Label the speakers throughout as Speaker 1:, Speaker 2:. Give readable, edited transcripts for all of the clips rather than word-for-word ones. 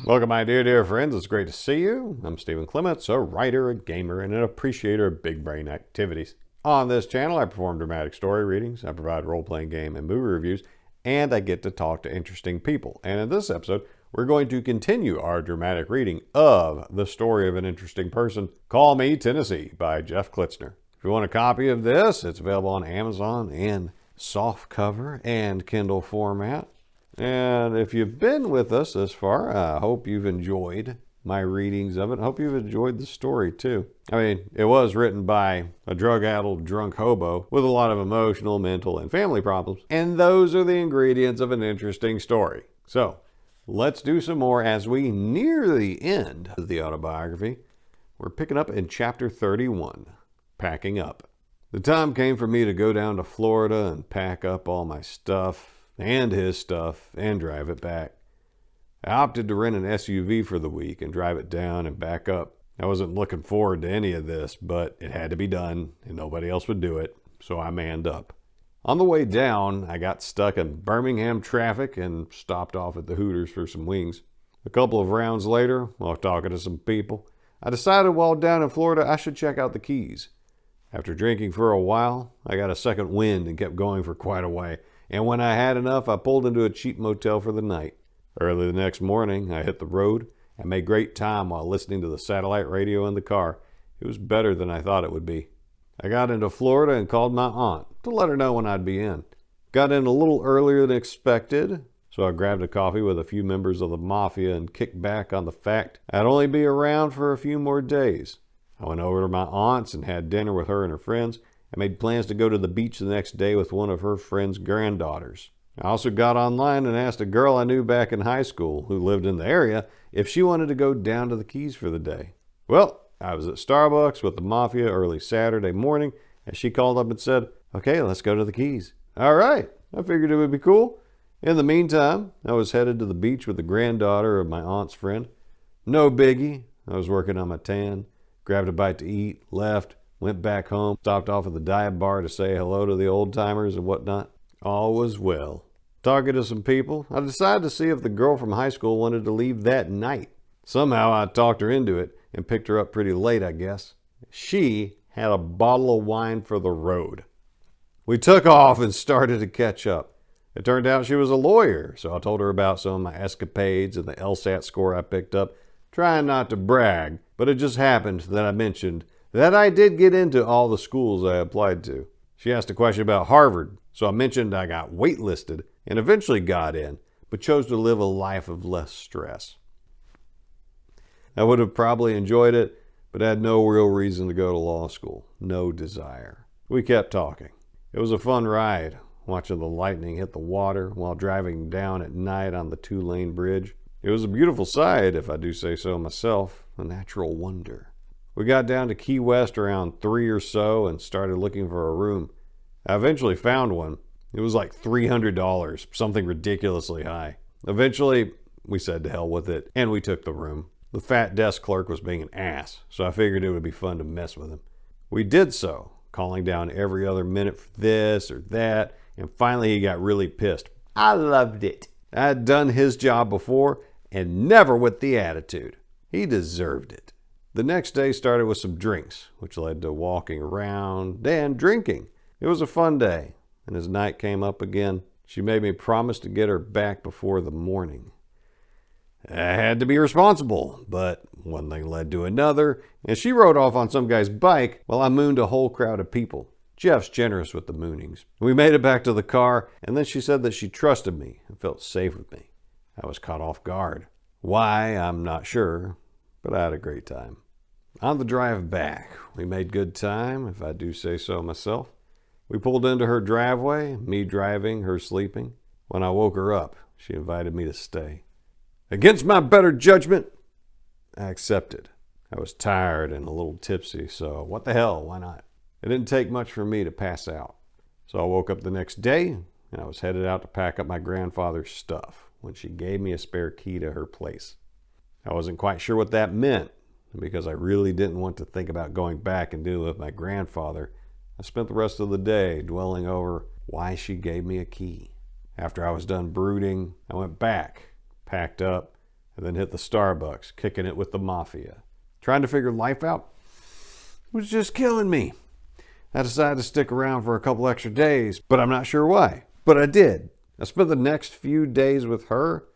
Speaker 1: Welcome, my dear friends. It's great to see you. I'm Stephen Clements, a writer, a gamer, and an appreciator of big brain activities. On this channel, I perform dramatic story readings, I provide role-playing game and movie reviews, and I get to talk to interesting people. And in this episode, we're going to continue our dramatic reading of The Story of an Interesting Person, Call Me Tennessee by Jeff Klitzner. If you want a copy of this, it's available on Amazon in softcover and Kindle format. And if you've been with us this far, I hope you've enjoyed my readings of it. I hope you've enjoyed the story too. I mean, it was written by a drug-addled drunk hobo with a lot of emotional, mental, and family problems. And those are the ingredients of an interesting story. So, let's do some more as we near the end of the autobiography. We're picking up in chapter 31, Packing Up. The time came for me to go down to Florida and pack up all my stuff and his stuff and drive it back. I opted to rent an SUV for the week and drive it down and back up. I wasn't looking forward to any of this, but it had to be done and nobody else would do it, so I manned up. On the way down, I got stuck in Birmingham traffic and stopped off at the Hooters for some wings. A couple of rounds later, while talking to some people, I decided while down in Florida I should check out the Keys. After drinking for a while, I got a second wind and kept going for quite a way. And when I had enough, I pulled into a cheap motel for the night. Early the next morning, I hit the road and made great time while listening to the satellite radio in the car. It was better than I thought it would be. I got into Florida and called my aunt to let her know when I'd be in. Got in a little earlier than expected, so I grabbed a coffee with a few members of the mafia and kicked back on the fact I'd only be around for a few more days. I went over to my aunt's and had dinner with her and her friends. I made plans to go to the beach the next day with one of her friend's granddaughters. I also got online and asked a girl I knew back in high school who lived in the area if she wanted to go down to the Keys for the day. Well, I was at Starbucks with the mafia early Saturday morning and she called up and said, "Okay, let's go to the Keys." All right, I figured it would be cool. In the meantime, I was headed to the beach with the granddaughter of my aunt's friend. No biggie. I was working on my tan, grabbed a bite to eat, left, went back home, stopped off at the dive bar to say hello to the old-timers and whatnot. All was well. Talking to some people, I decided to see if the girl from high school wanted to leave that night. Somehow I talked her into it and picked her up pretty late, I guess. She had a bottle of wine for the road. We took off and started to catch up. It turned out she was a lawyer, so I told her about some of my escapades and the LSAT score I picked up, trying not to brag, but it just happened that I mentioned that I did get into all the schools I applied to. She asked a question about Harvard, so I mentioned I got waitlisted and eventually got in, but chose to live a life of less stress. I would have probably enjoyed it, but had no real reason to go to law school. No desire. We kept talking. It was a fun ride, watching the lightning hit the water while driving down at night on the 2-lane bridge. It was a beautiful sight, if I do say so myself, a natural wonder. We got down to Key West around 3 or so and started looking for a room. I eventually found one. It was like $300, something ridiculously high. Eventually, we said to hell with it, and we took the room. The fat desk clerk was being an ass, so I figured it would be fun to mess with him. We did so, calling down every other minute for this or that, and finally he got really pissed. I loved it. I had done his job before, and never with the attitude. He deserved it. The next day started with some drinks, which led to walking around and drinking. It was a fun day, and as night came up again, she made me promise to get her back before the morning. I had to be responsible, but one thing led to another, and she rode off on some guy's bike while I mooned a whole crowd of people. Jeff's generous with the moonings. We made it back to the car, and then she said that she trusted me and felt safe with me. I was caught off guard. Why, I'm not sure, but I had a great time. On the drive back, we made good time, if I do say so myself. We pulled into her driveway, me driving, her sleeping. When I woke her up, she invited me to stay. Against my better judgment, I accepted. I was tired and a little tipsy, so what the hell, why not? It didn't take much for me to pass out. So I woke up the next day, and I was headed out to pack up my grandfather's stuff when she gave me a spare key to her place. I wasn't quite sure what that meant, and because I really didn't want to think about going back and dealing with my grandfather, I spent the rest of the day dwelling over why she gave me a key. After I was done brooding, I went back, packed up, and then hit the Starbucks, kicking it with the mafia. Trying to figure life out was just killing me. I decided to stick around for a couple extra days, but I'm not sure why. But I did. I spent the next few days with her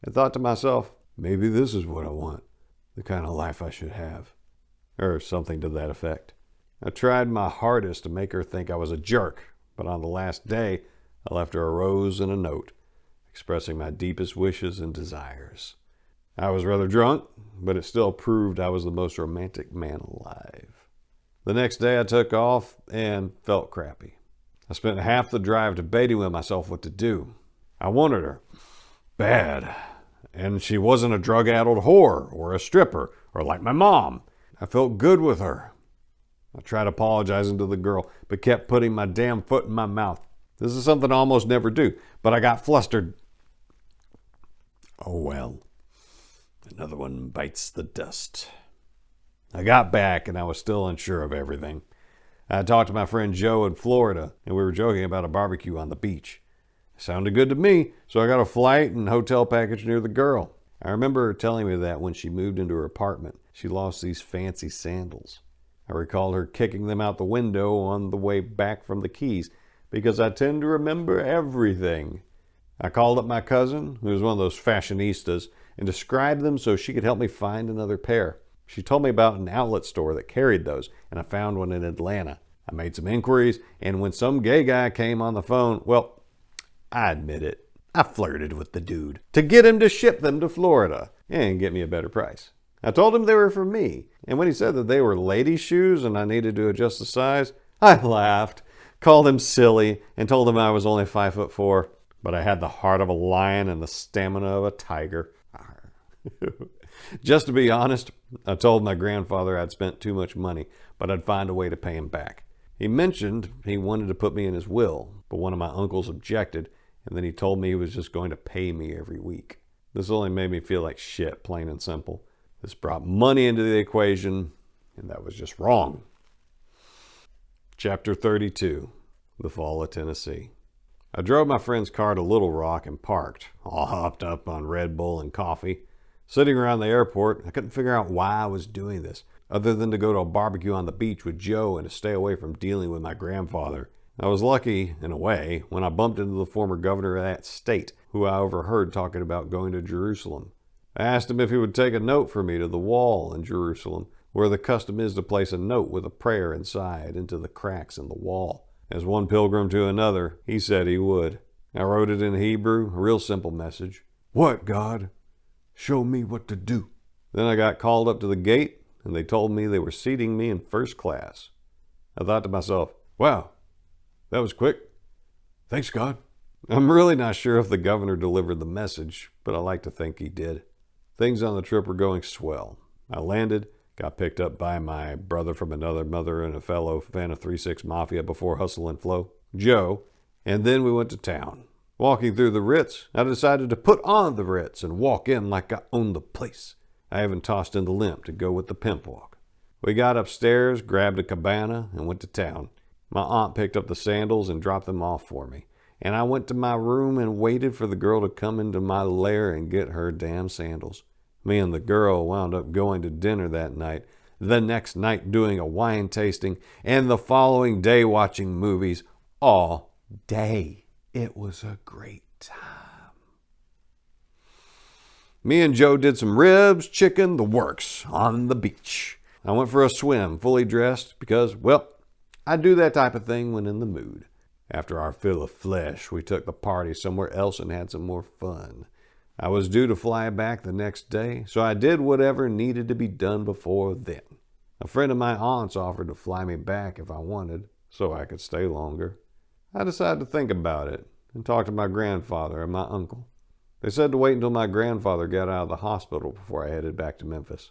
Speaker 1: and thought to myself, maybe this is what I want, the kind of life I should have, or something to that effect. I tried my hardest to make her think I was a jerk, but on the last day, I left her a rose and a note, expressing my deepest wishes and desires. I was rather drunk, but it still proved I was the most romantic man alive. The next day I took off and felt crappy. I spent half the drive debating with myself what to do. I wanted her. Bad. And she wasn't a drug-addled whore or a stripper or like my mom. I felt good with her. I tried apologizing to the girl, but kept putting my damn foot in my mouth. This is something I almost never do, but I got flustered. Oh well. Another one bites the dust. I got back and I was still unsure of everything. I talked to my friend Joe in Florida, and we were joking about a barbecue on the beach. It sounded good to me, so I got a flight and hotel package near the girl. I remember her telling me that when she moved into her apartment, she lost these fancy sandals. I recalled her kicking them out the window on the way back from the Keys, because I tend to remember everything. I called up my cousin, who was one of those fashionistas, and described them so she could help me find another pair. She told me about an outlet store that carried those, and I found one in Atlanta. I made some inquiries, and when some gay guy came on the phone, well, I admit it, I flirted with the dude to get him to ship them to Florida and get me a better price. I told him they were for me, and when he said that they were lady shoes and I needed to adjust the size, I laughed, called him silly, and told him I was only 5'4", but I had the heart of a lion and the stamina of a tiger. Just to be honest, I told my grandfather I'd spent too much money, but I'd find a way to pay him back. He mentioned he wanted to put me in his will, but one of my uncles objected, and then he told me he was just going to pay me every week. This only made me feel like shit, plain and simple. This brought money into the equation, and that was just wrong. Chapter 32, The Fall of Tennessee. I drove my friend's car to Little Rock and parked, all hopped up on Red Bull and coffee. Sitting around the airport, I couldn't figure out why I was doing this, other than to go to a barbecue on the beach with Joe and to stay away from dealing with my grandfather. I was lucky, in a way, when I bumped into the former governor of that state, who I overheard talking about going to Jerusalem. I asked him if he would take a note for me to the wall in Jerusalem, where the custom is to place a note with a prayer inside into the cracks in the wall. As one pilgrim to another, he said he would. I wrote it in Hebrew, a real simple message. What, God? Show me what to do. Then I got called up to the gate, and they told me they were seating me in first class. I thought to myself, wow, that was quick. Thanks, God. I'm really not sure if the governor delivered the message, but I like to think he did. Things on the trip were going swell. I landed, got picked up by my brother from another mother and a fellow fan of 3-6 Mafia before Hustle and Flow, Joe, and then we went to town. Walking through the Ritz, I decided to put on the Ritz and walk in like I owned the place. I even tossed in the limp to go with the pimp walk. We got upstairs, grabbed a cabana, and went to town. My aunt picked up the sandals and dropped them off for me. And I went to my room and waited for the girl to come into my lair and get her damn sandals. Me and the girl wound up going to dinner that night, the next night doing a wine tasting, and the following day watching movies all day. It was a great time. Me and Joe did some ribs, chicken, the works on the beach. I went for a swim, fully dressed, because, well, I do that type of thing when in the mood. After our fill of flesh, we took the party somewhere else and had some more fun. I was due to fly back the next day, so I did whatever needed to be done before then. A friend of my aunt's offered to fly me back if I wanted, so I could stay longer. I decided to think about it and talk to my grandfather and my uncle. They said to wait until my grandfather got out of the hospital before I headed back to Memphis.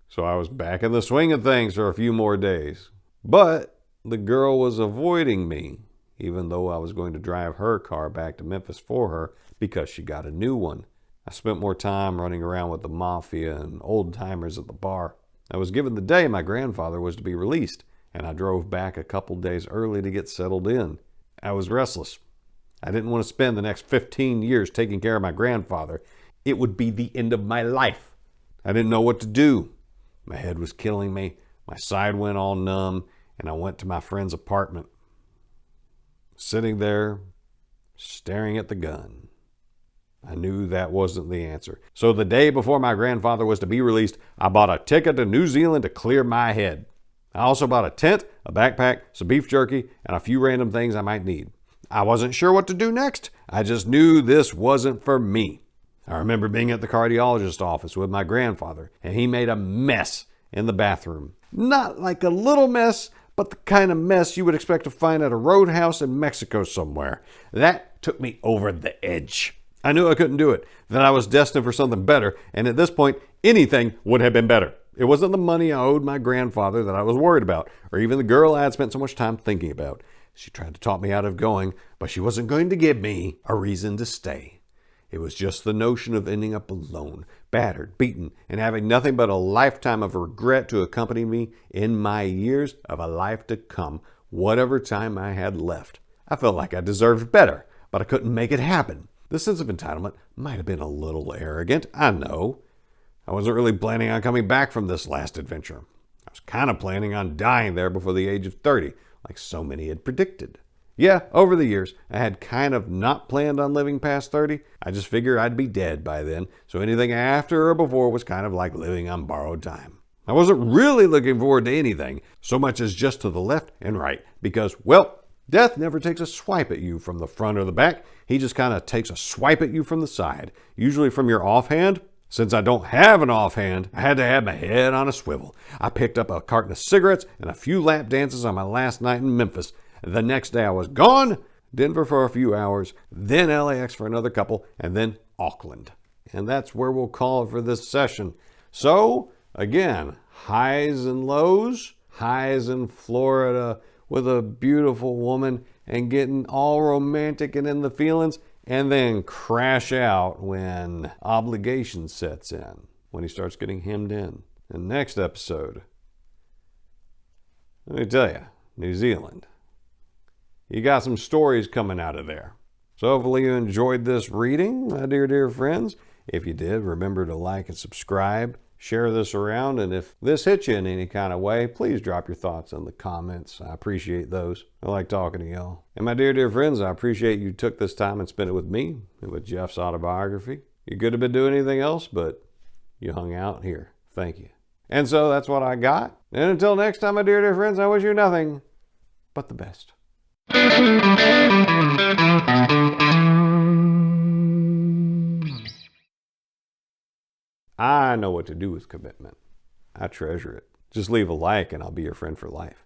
Speaker 1: So I was back in the swing of things for a few more days. But the girl was avoiding me, even though I was going to drive her car back to Memphis for her because she got a new one. I spent more time running around with the mafia and old-timers at the bar. I was given the day my grandfather was to be released, and I drove back a couple days early to get settled in. I was restless, I didn't want to spend the next 15 years taking care of my grandfather. It would be the end of my life. I didn't know what to do. My head was killing me. My side went all numb, and I went to my friend's apartment. Sitting there, staring at the gun. I knew that wasn't the answer. So the day before my grandfather was to be released, I bought a ticket to New Zealand to clear my head. I also bought a tent, a backpack, some beef jerky, and a few random things I might need. I wasn't sure what to do next. I just knew this wasn't for me. I remember being at the cardiologist's office with my grandfather, and he made a mess in the bathroom. Not like a little mess, but the kind of mess you would expect to find at a roadhouse in Mexico somewhere. That took me over the edge. I knew I couldn't do it, that I was destined for something better, and at this point, anything would have been better. It wasn't the money I owed my grandfather that I was worried about, or even the girl I had spent so much time thinking about. She tried to talk me out of going, but she wasn't going to give me a reason to stay. It was just the notion of ending up alone, battered, beaten, and having nothing but a lifetime of regret to accompany me in my years of a life to come, whatever time I had left. I felt like I deserved better, but I couldn't make it happen. The sense of entitlement might have been a little arrogant, I know. I wasn't really planning on coming back from this last adventure. I was kind of planning on dying there before the age of 30, like so many had predicted. Yeah, over the years, I had kind of not planned on living past 30. I just figured I'd be dead by then, so anything after or before was kind of like living on borrowed time. I wasn't really looking forward to anything, so much as just to the left and right, because, well, death never takes a swipe at you from the front or the back. He just kind of takes a swipe at you from the side, usually from your offhand. Since I don't have an offhand, I had to have my head on a swivel. I picked up a carton of cigarettes and a few lap dances on my last night in Memphis. The next day I was gone, Denver for a few hours, then LAX for another couple, and then Auckland. And that's where we'll call it for this session. So, again, highs and lows, highs in Florida with a beautiful woman and getting all romantic and in the feelings, and then crash out when obligation sets in, when he starts getting hemmed in. In the next episode, let me tell you, New Zealand. You got some stories coming out of there. So hopefully you enjoyed this reading, my dear friends. If you did, remember to like and subscribe. Share this around, and if this hit you in any kind of way, please drop your thoughts in the comments. I appreciate those. I like talking to y'all. And my dear friends, I appreciate you took this time and spent it with me and with Jeff's autobiography. You could have been doing anything else, but you hung out here. Thank you. And so that's what I got. And until next time, my dear friends, I wish you nothing but the best. I know what to do with commitment. I treasure it. Just leave a like and I'll be your friend for life.